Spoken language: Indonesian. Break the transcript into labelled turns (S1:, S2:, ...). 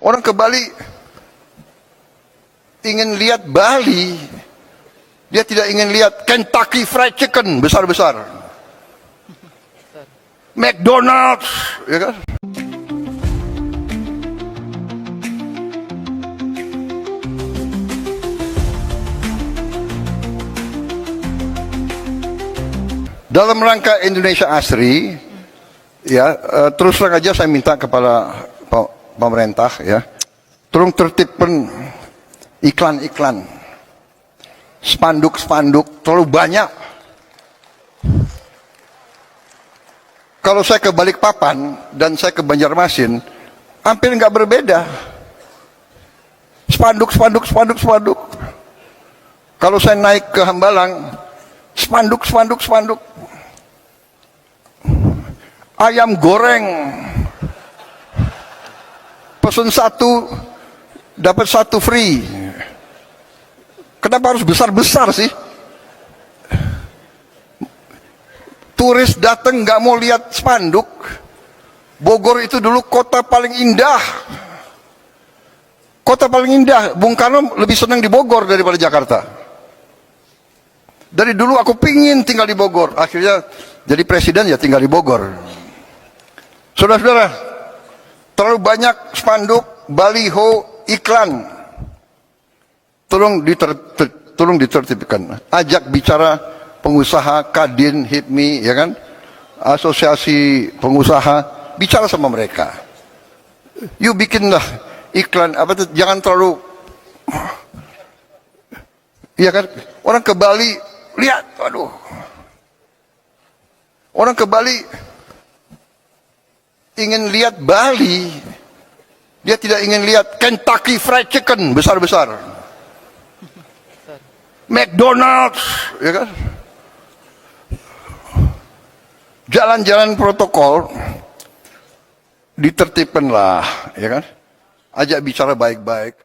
S1: Orang ke Bali ingin lihat Bali, dia tidak ingin lihat Kentucky Fried Chicken besar-besar, McDonald's, ya kan? Dalam rangka Indonesia Asri, ya, terus terang aja saya minta kepada pemerintah, ya, tolong tertibkan iklan-iklan, spanduk-spanduk terlalu banyak. Kalau saya ke Balikpapan dan saya ke Banjarmasin, hampir nggak berbeda. Spanduk. Kalau saya naik ke Hambalang, spanduk. Ayam goreng, pesen satu dapat satu free. Kenapa harus besar-besar sih? Turis datang nggak mau lihat spanduk. Bogor itu dulu kota paling indah. Kota paling indah. Bung Karno lebih senang di Bogor daripada Jakarta. Dari dulu aku pingin tinggal di Bogor. Akhirnya jadi presiden ya tinggal di Bogor. Saudara-saudara, terlalu banyak spanduk, baliho, iklan. Tolong ditertibkan. Ajak bicara pengusaha, Kadin, HIPMI, ya kan? Asosiasi pengusaha, bicara sama mereka. You bikinlah iklan, jangan terlalu, ya kan? Orang ke Bali, lihat, aduh. Orang ke Bali ingin lihat Bali, dia tidak ingin lihat Kentucky Fried Chicken besar-besar, McDonald's, ya kan? Jalan-jalan protokol ditertibkan lah, ya kan? Ajak bicara baik-baik.